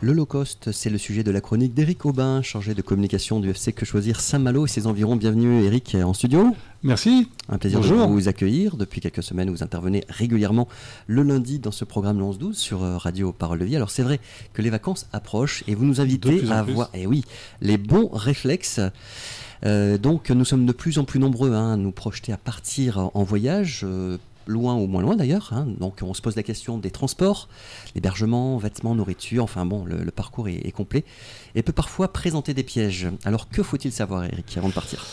Le low cost, c'est le sujet de la chronique d'Éric Aubin, chargé de communication du FC Que Choisir Saint-Malo et ses environs. Bienvenue Éric en studio. Merci. Un plaisir de vous accueillir. Depuis quelques semaines, vous intervenez régulièrement le lundi dans ce programme le 11-12 sur Radio Parole-de-Vie. Alors c'est vrai que les vacances approchent et vous nous invitez à avoir les bons réflexes. Donc nous sommes de plus en plus nombreux à nous projeter à partir en voyage, loin ou moins loin d'ailleurs. Donc on se pose la question des transports, l'hébergement, vêtements, nourriture, enfin bon, le parcours est complet et peut parfois présenter des pièges. Alors que faut-il savoir, Éric, avant de partir ?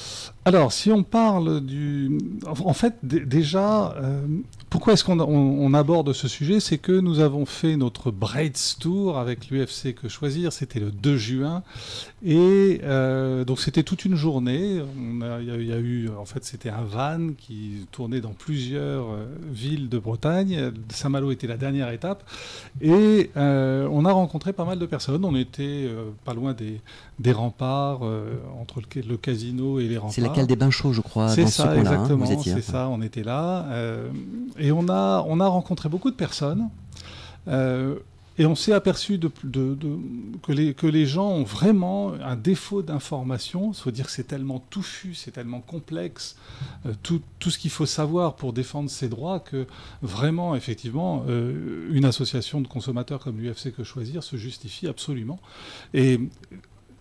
Alors, si on parle du... En fait, déjà, pourquoi est-ce qu'on aborde ce sujet ? C'est que nous avons fait notre Braids Tour avec l'UFC Que Choisir, c'était le 2 juin, et donc c'était toute une journée. Il y a eu, en fait, c'était un van qui tournait dans plusieurs villes de Bretagne. Saint-Malo était la dernière étape, et on a rencontré pas mal de personnes. On était pas loin des remparts, entre le casino et les remparts. C'est la cale des Bains Chauds, je crois. C'est ça, exactement. Vous étiez, c'est ça, on était là. Et on a rencontré beaucoup de personnes. Et on s'est aperçu que les gens ont vraiment un défaut d'information. Il faut dire que c'est tellement touffu, c'est tellement complexe, tout ce qu'il faut savoir pour défendre ses droits, que vraiment, effectivement, une association de consommateurs comme l'UFC Que Choisir se justifie absolument.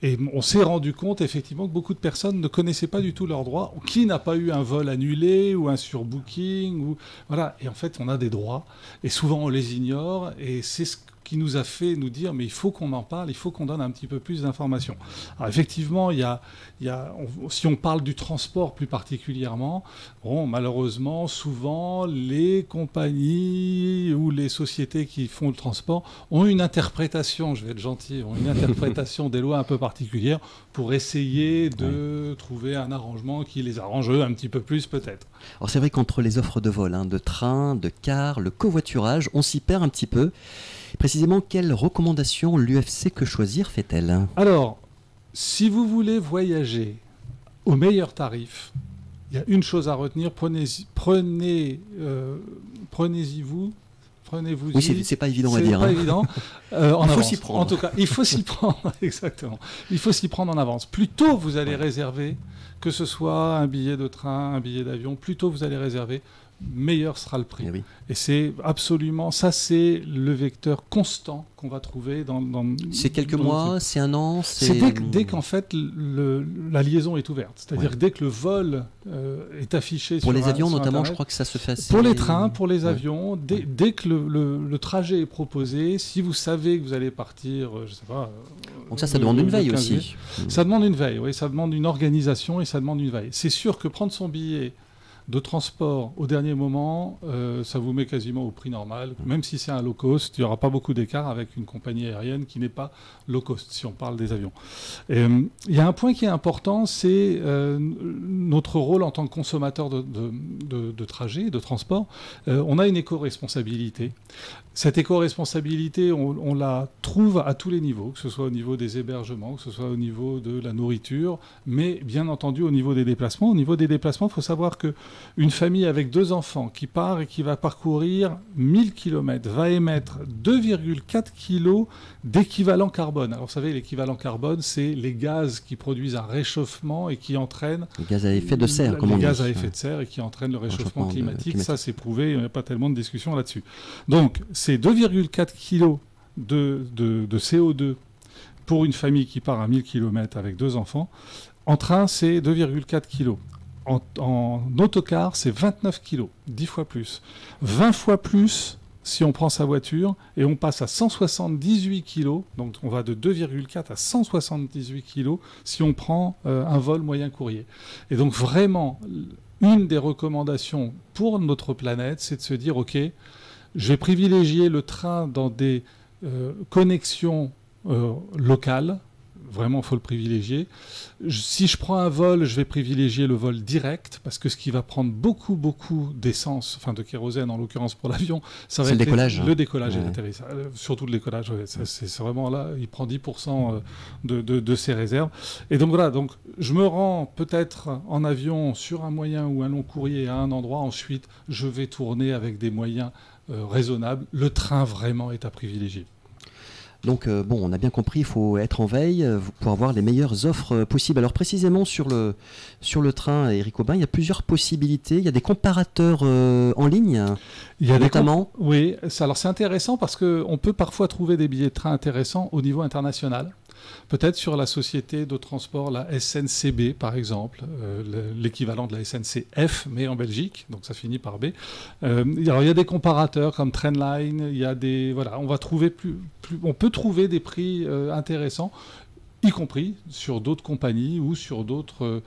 Et on s'est rendu compte, effectivement, que beaucoup de personnes ne connaissaient pas du tout leurs droits. Qui n'a pas eu un vol annulé ou un surbooking voilà. Et en fait, on a des droits. Et souvent, on les ignore. Et c'est ce qui nous a fait nous dire, mais il faut qu'on en parle, il faut qu'on donne un petit peu plus d'informations. Alors effectivement, si on parle du transport plus particulièrement, malheureusement, souvent, les compagnies ou les sociétés qui font le transport ont une interprétation, je vais être gentil, ont une interprétation des lois un peu particulière pour essayer de trouver un arrangement qui les arrange un petit peu plus peut-être. Alors c'est vrai qu'entre les offres de vol, de train, de car, le covoiturage, on s'y perd un petit peu. Précisément, quelles recommandations l'UFC Que Choisir fait-elle ? Alors, si vous voulez voyager au meilleur tarif, il y a une chose à retenir, prenez-vous. Oui, c'est pas évident à dire. C'est pas évident. Il faut s'y prendre. En tout cas, il faut s'y prendre, exactement. Il faut s'y prendre en avance. Plus tôt vous allez réserver, que ce soit un billet de train, un billet d'avion, plus tôt vous allez réserver, meilleur sera le prix. Et c'est absolument, ça c'est le vecteur constant qu'on va trouver dans c'est quelques mois, c'est un an, c'est dès qu'en fait la liaison est ouverte. C'est-à-dire que dès que le vol est affiché pour sur les avions notamment, Internet, je crois que ça se fait assez... Pour les trains, pour les avions, dès que le trajet est proposé, si vous savez que vous allez partir, je sais pas... Donc ça demande une veille aussi. Ça demande une veille, oui, ça demande une organisation et ça demande une veille. C'est sûr que prendre son billet de transport au dernier moment, ça vous met quasiment au prix normal. Même si c'est un low cost, il n'y aura pas beaucoup d'écart avec une compagnie aérienne qui n'est pas low cost, si on parle des avions. Il y a un point qui est important, c'est notre rôle en tant que consommateur de trajet, de transport. On a une éco-responsabilité. Cette éco-responsabilité, on la trouve à tous les niveaux, que ce soit au niveau des hébergements, que ce soit au niveau de la nourriture, mais bien entendu au niveau des déplacements. Au niveau des déplacements, il faut savoir qu'une famille avec 2 enfants qui part et qui va parcourir 1000 km va émettre 2,4 kg d'équivalent carbone. Alors vous savez, l'équivalent carbone, c'est les gaz qui produisent un réchauffement et qui entraînent... Les gaz à effet de serre, comme on dit. Les gaz à effet de serre et qui entraînent le réchauffement climatique. Ça, c'est prouvé, il n'y a pas tellement de discussion là-dessus. Donc, c'est 2,4 kg de CO2 pour une famille qui part à 1000 km avec 2 enfants. En train, c'est 2,4 kg. En autocar, c'est 29 kg, 10 fois plus. 20 fois plus si on prend sa voiture et on passe à 178 kg. Donc on va de 2,4 à 178 kg si on prend un vol moyen courrier. Et donc vraiment, une des recommandations pour notre planète, c'est de se dire, OK, je vais privilégier le train dans des connexions locales. Vraiment, il faut le privilégier. Si je prends un vol, je vais privilégier le vol direct, parce que ce qui va prendre beaucoup d'essence, enfin de kérosène en l'occurrence pour l'avion, ça va être le décollage et l'atterrissage. Surtout le décollage, c'est vraiment là, il prend 10% de ses réserves. Et donc voilà, donc je me rends peut-être en avion sur un moyen ou un long courrier à un endroit, ensuite je vais tourner avec des moyens raisonnables. Le train vraiment est à privilégier. Donc bon, on a bien compris, il faut être en veille pour avoir les meilleures offres possibles. Alors précisément sur le train, Éric Aubin, il y a plusieurs possibilités. Il y a des comparateurs en ligne, notamment. Oui, alors c'est intéressant parce qu'on peut parfois trouver des billets de train intéressants au niveau international. Peut-être sur la société de transport, la SNCB par exemple, l'équivalent de la SNCF, mais en Belgique, donc ça finit par B. Alors il y a des comparateurs comme Trendline, il y a des, voilà, on peut trouver des prix intéressants, y compris sur d'autres compagnies ou sur d'autres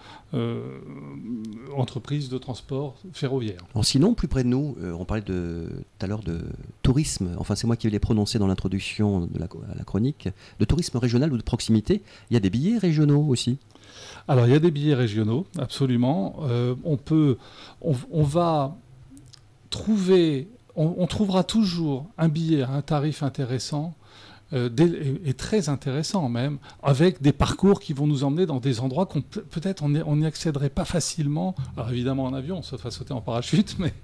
entreprises de transport ferroviaire. Alors sinon, plus près de nous, on parlait tout à l'heure de tourisme, enfin c'est moi qui l'ai prononcé dans l'introduction de la chronique, de tourisme régional ou de proximité. Il y a des billets régionaux aussi. Alors il y a des billets régionaux, absolument. On va trouver, on trouvera toujours un billet à un tarif intéressant, et très intéressant même, avec des parcours qui vont nous emmener dans des endroits qu'on peut-être on n'y accéderait pas facilement, alors évidemment en avion, sauf à sauter en parachute, mais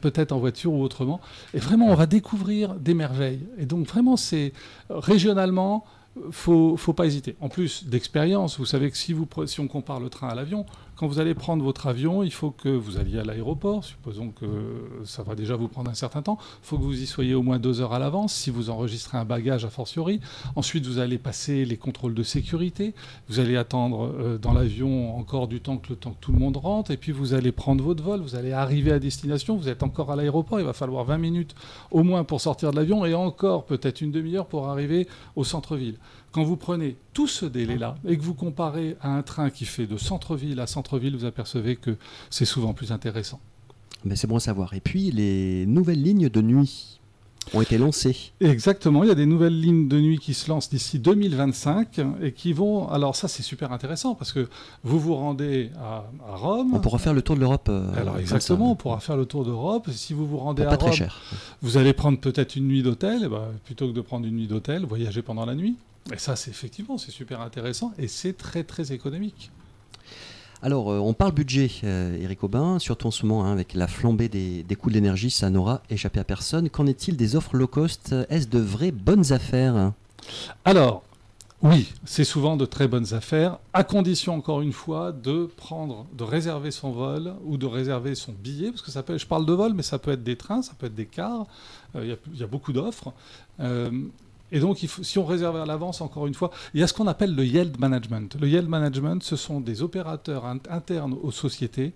peut-être en voiture ou autrement. Et vraiment, on va découvrir des merveilles. Et donc vraiment, c'est régionalement, faut pas hésiter. En plus d'expérience, vous savez que si on compare le train à l'avion, quand vous allez prendre votre avion, il faut que vous alliez à l'aéroport. Supposons que ça va déjà vous prendre un certain temps. Il faut que vous y soyez au moins 2 heures à l'avance si vous enregistrez un bagage a fortiori. Ensuite, vous allez passer les contrôles de sécurité. Vous allez attendre dans l'avion encore le temps que tout le monde rentre. Et puis, vous allez prendre votre vol. Vous allez arriver à destination. Vous êtes encore à l'aéroport. Il va falloir 20 minutes au moins pour sortir de l'avion et encore peut-être une demi-heure pour arriver au centre-ville. Quand vous prenez tout ce délai-là et que vous comparez à un train qui fait de centre-ville à centre-ville, vous apercevez que c'est souvent plus intéressant. Mais c'est bon à savoir. Et puis, les nouvelles lignes de nuit ont été lancées. Exactement. Il y a des nouvelles lignes de nuit qui se lancent d'ici 2025 et qui vont... Alors ça, c'est super intéressant parce que vous vous rendez à Rome. On pourra faire le tour de l'Europe. Alors exactement, on pourra faire le tour d'Europe. Si vous vous rendez à Rome, très cher. Vous allez prendre peut-être une nuit d'hôtel. Et plutôt que de prendre une nuit d'hôtel, voyager pendant la nuit. Et ça, c'est super intéressant et c'est très, très économique. Alors, on parle budget, Éric Aubin, surtout en ce moment, avec la flambée des coûts de l'énergie, ça n'aura échappé à personne. Qu'en est-il des offres low cost? Est-ce de vraies bonnes affaires? Alors, oui, c'est souvent de très bonnes affaires, à condition, encore une fois, de réserver son vol ou de réserver son billet, parce que je parle de vol, mais ça peut être des trains, ça peut être des cars, il y a beaucoup d'offres. Et donc, si on réserve à l'avance, encore une fois, il y a ce qu'on appelle le yield management. Le yield management, ce sont des opérateurs internes aux sociétés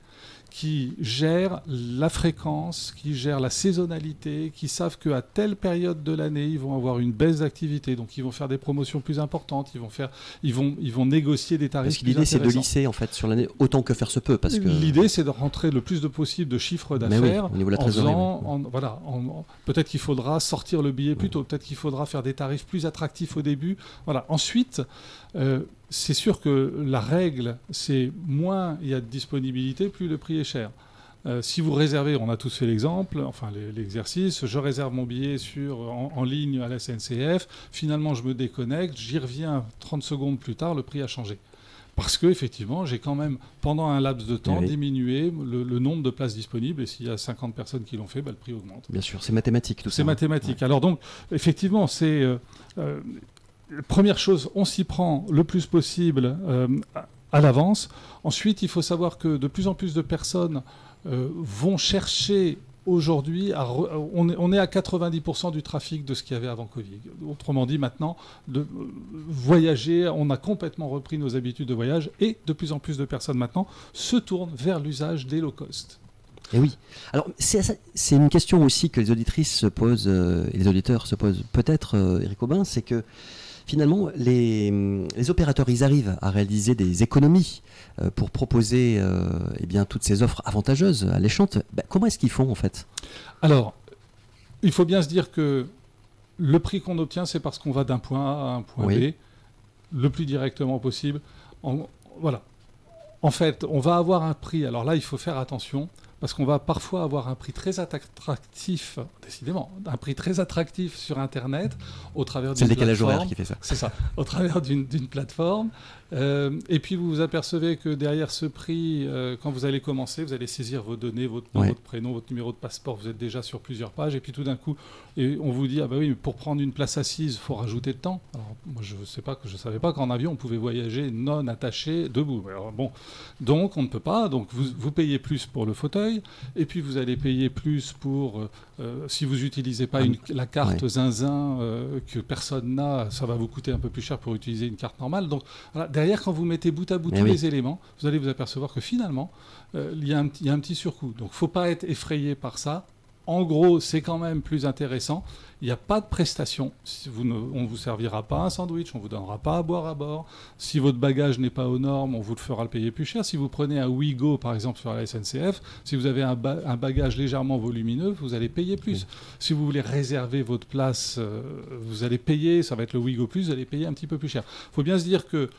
qui gèrent la fréquence, qui gèrent la saisonnalité, qui savent qu'à telle période de l'année, ils vont avoir une baisse d'activité. Donc, ils vont faire des promotions plus importantes, ils vont négocier des tarifs plus intéressants. L'idée, c'est de lisser, en fait, sur l'année, autant que faire se peut. Parce que... L'idée, c'est de rentrer le plus de possible de chiffre d'affaires. Oui, au niveau de la trésorerie. Peut-être qu'il faudra sortir le billet plus tôt, peut-être qu'il faudra faire des tarifs plus attractifs au début. Voilà. Ensuite, c'est sûr que la règle, c'est moins il y a de disponibilité, plus le prix est cher. Si vous réservez, on a tous fait l'exemple, enfin l'exercice, je réserve mon billet en ligne à la SNCF, finalement je me déconnecte, j'y reviens 30 secondes plus tard, le prix a changé. Parce qu'effectivement, j'ai quand même, pendant un laps de temps, diminué le nombre de places disponibles. Et s'il y a 50 personnes qui l'ont fait, le prix augmente. Bien sûr, c'est mathématique tout ça. C'est mathématique. Ouais. Alors donc, effectivement, c'est... première chose, on s'y prend le plus possible à l'avance. Ensuite, il faut savoir que de plus en plus de personnes vont chercher... Aujourd'hui, on est à 90% du trafic de ce qu'il y avait avant Covid. Autrement dit, maintenant, voyager, on a complètement repris nos habitudes de voyage et de plus en plus de personnes maintenant se tournent vers l'usage des low cost. Et oui. Alors, c'est une question aussi que les auditrices se posent, et les auditeurs se posent peut-être, Éric Aubin, c'est que finalement, les opérateurs, ils arrivent à réaliser des économies pour proposer toutes ces offres avantageuses, alléchantes. Comment est-ce qu'ils font, en fait? Alors, il faut bien se dire que le prix qu'on obtient, c'est parce qu'on va d'un point A à un point B, le plus directement possible. Voilà. En fait, on va avoir un prix. Alors là, il faut faire attention. parce qu'on va parfois avoir un prix très attractif, décidément, un prix très attractif sur Internet au travers d'une plateforme. C'est le décalage horaire qui fait ça. C'est ça, au travers d'une plateforme. Et puis vous vous apercevez que derrière ce prix, quand vous allez commencer, vous allez saisir vos données, votre nom, votre prénom, votre numéro de passeport, vous êtes déjà sur plusieurs pages, et puis tout d'un coup, on vous dit, ah bah oui, mais pour prendre une place assise, il faut rajouter de temps. Alors moi je savais pas qu'en avion on pouvait voyager non attaché, debout. Alors, bon, donc on ne peut pas, donc vous payez plus pour le fauteuil, et puis vous allez payer plus pour, si vous n'utilisez pas la carte zinzin que personne n'a, ça va vous coûter un peu plus cher pour utiliser une carte normale. Donc voilà, derrière, quand vous mettez bout à bout tous les éléments, vous allez vous apercevoir que finalement, il y a un petit surcoût. Donc il ne faut pas être effrayé par ça. En gros, c'est quand même plus intéressant. Il n'y a pas de prestation. On ne vous servira pas un sandwich, on ne vous donnera pas à boire à bord. Si votre bagage n'est pas aux normes, on vous le fera le payer plus cher. Si vous prenez un Ouigo, par exemple, sur la SNCF, si vous avez un bagage légèrement volumineux, vous allez payer plus. Si vous voulez réserver votre place, vous allez payer, ça va être le Ouigo plus, vous allez payer un petit peu plus cher. Il faut bien se dire que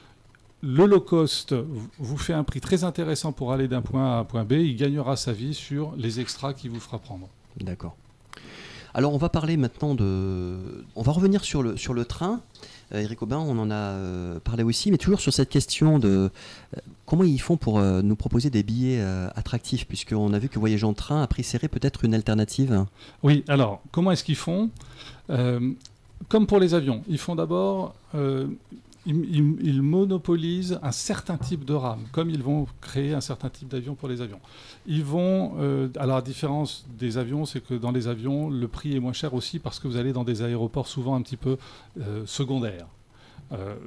le low cost vous fait un prix très intéressant pour aller d'un point A à un point B. Il gagnera sa vie sur les extras qu'il vous fera prendre. D'accord. Alors on va parler maintenant on va revenir sur le train. Eric Aubin, on en a parlé aussi, mais toujours sur cette question de comment ils font pour nous proposer des billets attractifs, puisqu'on a vu que voyager en train à prix serré peut être une alternative. Oui, alors comment est-ce qu'ils font Comme pour les avions, ils font d'abord... Ils monopolisent un certain type de rame, comme ils vont créer un certain type d'avion pour les avions. Ils vont, alors la différence des avions, c'est que dans les avions, le prix est moins cher aussi parce que vous allez dans des aéroports souvent un petit peu secondaires.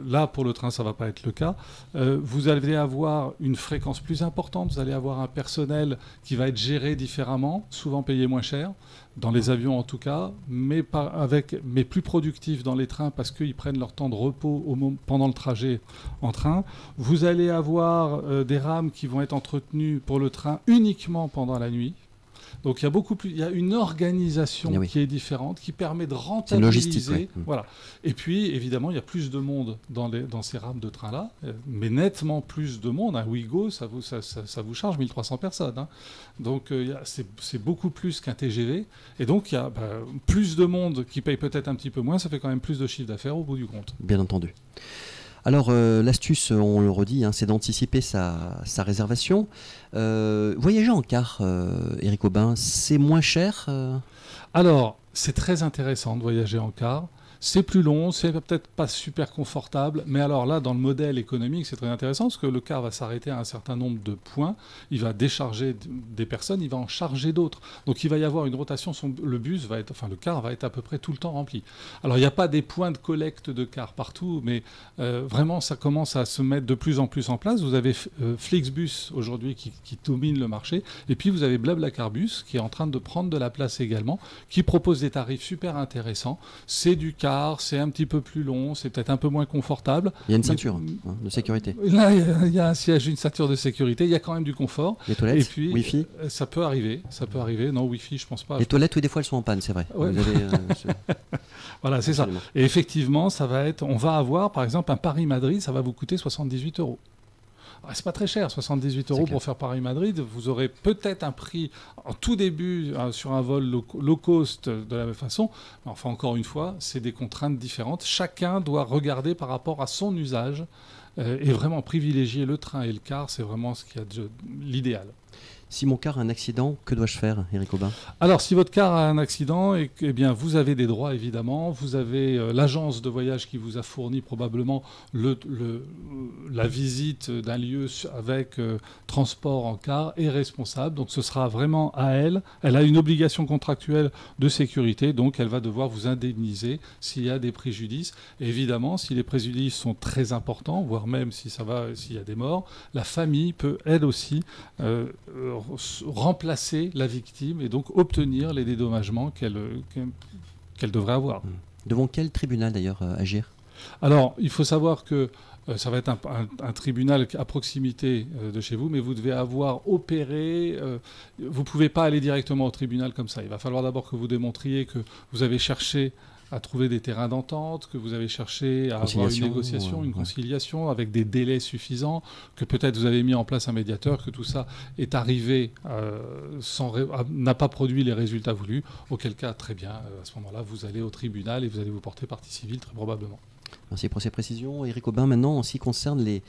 Là, pour le train, ça ne va pas être le cas. Vous allez avoir une fréquence plus importante, vous allez avoir un personnel qui va être géré différemment, souvent payé moins cher, dans les avions en tout cas, mais plus productif dans les trains parce qu'ils prennent leur temps de repos pendant le trajet en train. Vous allez avoir des rames qui vont être entretenues pour le train uniquement pendant la nuit. Donc il y a une organisation qui est différente, qui permet de rentabiliser. Voilà. Et puis évidemment, il y a plus de monde dans ces rames de train-là, mais nettement plus de monde. Un Ouigo, ça vous charge 1300 personnes. Hein. Donc c'est beaucoup plus qu'un TGV. Et donc il y a plus de monde qui paye peut-être un petit peu moins, ça fait quand même plus de chiffre d'affaires au bout du compte. Bien entendu. Alors, l'astuce, on le redit, c'est d'anticiper sa réservation. Voyager en car, Eric Aubin, c'est moins cher Alors, c'est très intéressant de voyager en car. C'est plus long, c'est peut-être pas super confortable, mais alors là, dans le modèle économique, c'est très intéressant parce que le car va s'arrêter à un certain nombre de points, il va décharger des personnes, il va en charger d'autres. Donc il va y avoir une rotation, le car va être à peu près tout le temps rempli. Alors il n'y a pas des points de collecte de car partout, mais vraiment ça commence à se mettre de plus en plus en place. Vous avez Flixbus aujourd'hui qui domine le marché, et puis vous avez BlaBlaCarbus qui est en train de prendre de la place également, qui propose des tarifs super intéressants. C'est du car, c'est un petit peu plus long, c'est peut-être un peu moins confortable. Il y a une ceinture de sécurité. Là, il y a un siège, une ceinture de sécurité, il y a quand même du confort. Les toilettes, et puis, Wi-Fi ça peut arriver. Non, Wi-Fi, je pense pas. Les toilettes, oui, des fois, elles sont en panne, c'est vrai. Ouais. Voilà, c'est ça. Et effectivement, on va avoir, par exemple, un Paris-Madrid, ça va vous coûter 78 €. C'est pas très cher, 78 € pour faire Paris-Madrid. Vous aurez peut-être un prix en tout début sur un vol low cost de la même façon. Mais enfin, encore une fois, c'est des contraintes différentes. Chacun doit regarder par rapport à son usage et vraiment privilégier le train et le car. C'est vraiment ce qu'il y a de l'idéal. Si mon car a un accident, que dois-je faire, Eric Aubin ? Alors, si votre car a un accident, eh bien, vous avez des droits, évidemment. Vous avez l'agence de voyage qui vous a fourni probablement la visite d'un lieu avec transport en car est responsable. Donc, ce sera vraiment à elle. Elle a une obligation contractuelle de sécurité, donc elle va devoir vous indemniser s'il y a des préjudices. Et évidemment, si les préjudices sont très importants, voire même s'il y a des morts, la famille peut, elle aussi, remplacer la victime et donc obtenir les dédommagements qu'elle devrait avoir. Devant quel tribunal d'ailleurs agir ? Alors, il faut savoir que ça va être un tribunal à proximité de chez vous, mais vous devez avoir opéré. Vous ne pouvez pas aller directement au tribunal comme ça. Il va falloir d'abord que vous démontriez que vous avez cherché à trouver des terrains d'entente, que vous avez cherché à avoir une négociation, une conciliation avec des délais suffisants, que peut-être vous avez mis en place un médiateur, que tout ça est arrivé n'a pas produit les résultats voulus, auquel cas, très bien, à ce moment-là, vous allez au tribunal et vous allez vous porter partie civile, très probablement. Merci pour ces précisions. Éric Aubin, maintenant, en ce qui concerne les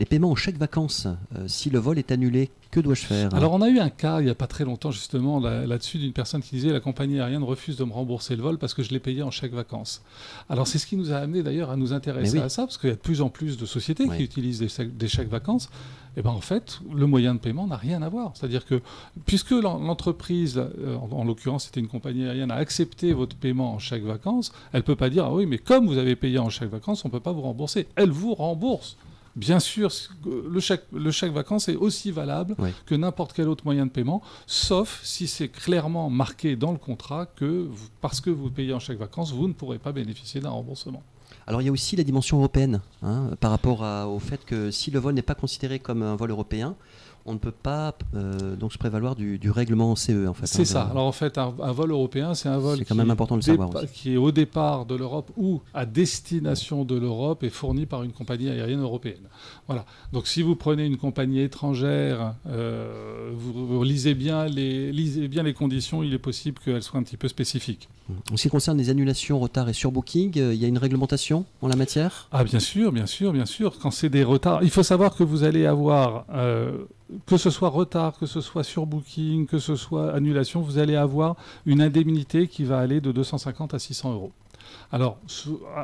paiements en chèque vacances, si le vol est annulé, que dois-je faire? Alors, on a eu un cas, il n'y a pas très longtemps, justement, là-dessus, d'une personne qui disait « La compagnie aérienne refuse de me rembourser le vol parce que je l'ai payé en chèque vacances ». Alors, c'est ce qui nous a amené, d'ailleurs, à nous intéresser à ça, parce qu'il y a de plus en plus de sociétés qui utilisent des chèques vacances. Et bien, en fait, le moyen de paiement n'a rien à voir. C'est-à-dire que, puisque l'entreprise, en l'occurrence, c'était une compagnie aérienne, a accepté votre paiement en chèque vacances, elle ne peut pas dire « Ah oui, mais comme vous avez payé en chèque vacances, on ne peut pas vous rembourser ». Elle vous rembourse. Bien sûr, le chèque vacances est aussi valable que n'importe quel autre moyen de paiement, sauf si c'est clairement marqué dans le contrat que, parce que vous payez en chèque vacances, vous ne pourrez pas bénéficier d'un remboursement. Alors il y a aussi la dimension européenne, par rapport au fait que si le vol n'est pas considéré comme un vol européen, on ne peut pas donc se prévaloir du règlement CE en fait. C'est ça. Alors en fait, un vol européen, c'est un vol quand même important de le savoir aussi, qui est au départ de l'Europe ou à destination de l'Europe et fourni par une compagnie aérienne européenne. Voilà. Donc si vous prenez une compagnie étrangère, vous lisez bien les conditions, il est possible qu'elles soient un petit peu spécifiques. En ce qui concerne les annulations, retards et surbooking, il y a une réglementation en la matière? Ah bien sûr, bien sûr, bien sûr. Quand c'est des retards, il faut savoir que vous allez avoir que ce soit retard, que ce soit surbooking, que ce soit annulation, vous allez avoir une indemnité qui va aller de 250 à 600 €. Alors,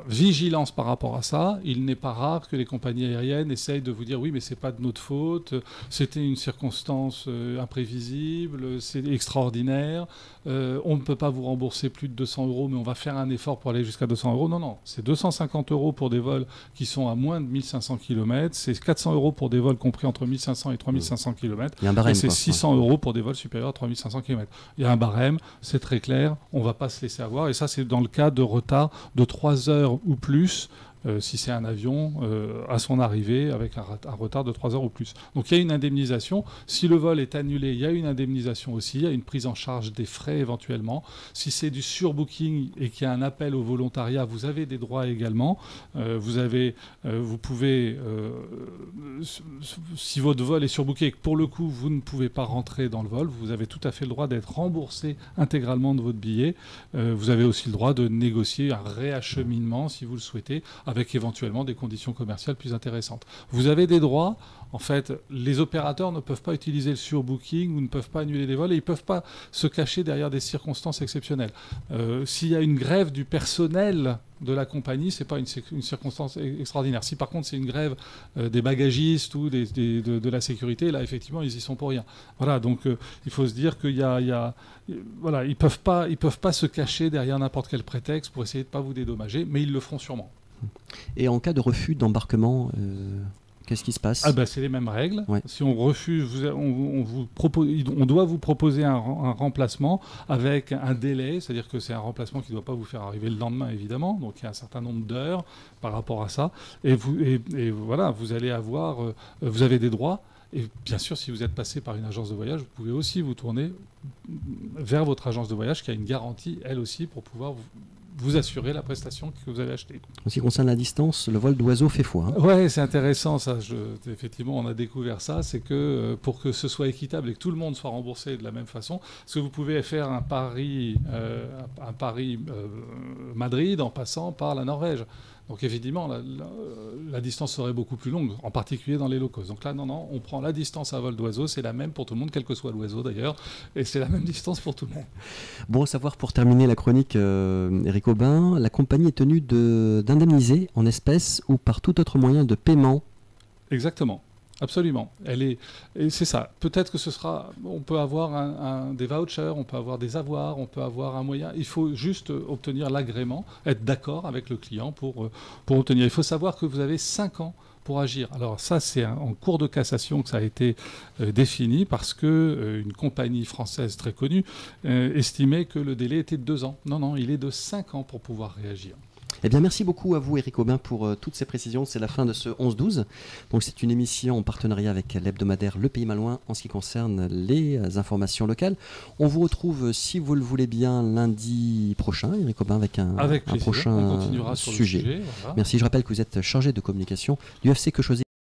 vigilance par rapport à ça, il n'est pas rare que les compagnies aériennes essayent de vous dire oui, mais c'est pas de notre faute, c'était une circonstance imprévisible, c'est extraordinaire, on ne peut pas vous rembourser plus de 200 €, mais on va faire un effort pour aller jusqu'à 200 €. Non, non, c'est 250 € pour des vols qui sont à moins de 1500 km, c'est 400 € pour des vols compris entre 1500 et 3500 km, et c'est 600 € pour des vols supérieurs à 3500 km. Il y a un barème, c'est très clair, on ne va pas se laisser avoir, et ça c'est dans le cas de retard de 3 heures ou plus, si c'est un avion, à son arrivée avec un retard de 3 heures ou plus. Donc il y a une indemnisation. Si le vol est annulé, il y a une indemnisation aussi, il y a une prise en charge des frais éventuellement. Si c'est du surbooking et qu'il y a un appel au volontariat, vous avez des droits également. Vous pouvez, si votre vol est surbooké et que pour le coup vous ne pouvez pas rentrer dans le vol, vous avez tout à fait le droit d'être remboursé intégralement de votre billet. Vous avez aussi le droit de négocier un réacheminement si vous le souhaitez, avec éventuellement des conditions commerciales plus intéressantes. Vous avez des droits. En fait, les opérateurs ne peuvent pas utiliser le surbooking ou ne peuvent pas annuler des vols et ils ne peuvent pas se cacher derrière des circonstances exceptionnelles. S'il y a une grève du personnel de la compagnie, ce n'est pas une circonstance extraordinaire. Si par contre c'est une grève des bagagistes ou de la sécurité, là effectivement ils y sont pour rien. Voilà, donc il faut se dire qu'il voilà, ils peuvent pas se cacher derrière n'importe quel prétexte pour essayer de ne pas vous dédommager, mais ils le feront sûrement. Et en cas de refus d'embarquement, qu'est-ce qui se passe? C'est les mêmes règles. Ouais. Si on refuse, on doit vous proposer un remplacement avec un délai, c'est-à-dire que c'est un remplacement qui ne doit pas vous faire arriver le lendemain, évidemment. Donc il y a un certain nombre d'heures par rapport à ça. Et voilà, vous allez avoir, vous avez des droits. Et bien sûr, si vous êtes passé par une agence de voyage, vous pouvez aussi vous tourner vers votre agence de voyage qui a une garantie, elle aussi, pour pouvoir vous assurer la prestation que vous avez achetée. En ce qui concerne la distance, le vol d'oiseau fait foi. Oui, c'est intéressant ça. Effectivement, on a découvert ça. C'est que pour que ce soit équitable et que tout le monde soit remboursé de la même façon, parce que vous pouvez faire un Paris-Madrid en passant par la Norvège. Donc évidemment, la distance serait beaucoup plus longue, en particulier dans les low cost. Donc là, non, on prend la distance à vol d'oiseau, c'est la même pour tout le monde, quel que soit l'oiseau d'ailleurs, et c'est la même distance pour tout le monde. Bon, à savoir, pour terminer la chronique, Éric Aubin, la compagnie est tenue d'indemniser en espèces ou par tout autre moyen de paiement. Exactement. Absolument. Et c'est ça. Peut-être que on peut avoir des vouchers, on peut avoir des avoirs, on peut avoir un moyen. Il faut juste obtenir l'agrément, être d'accord avec le client pour obtenir. Il faut savoir que vous avez 5 ans pour agir. Alors ça, c'est en cours de cassation que ça a été défini parce que une compagnie française très connue estimait que le délai était de 2 ans. Non, il est de 5 ans pour pouvoir réagir. Eh bien, merci beaucoup à vous, Éric Aubin, pour toutes ces précisions. C'est la fin de ce 11-12. Donc, c'est une émission en partenariat avec l'hebdomadaire Le Pays Malouin en ce qui concerne les informations locales. On vous retrouve, si vous le voulez bien, lundi prochain, Éric Aubin, avec un prochain sujet. Voilà. Merci. Je rappelle que vous êtes chargé de communication du FC Quechosy.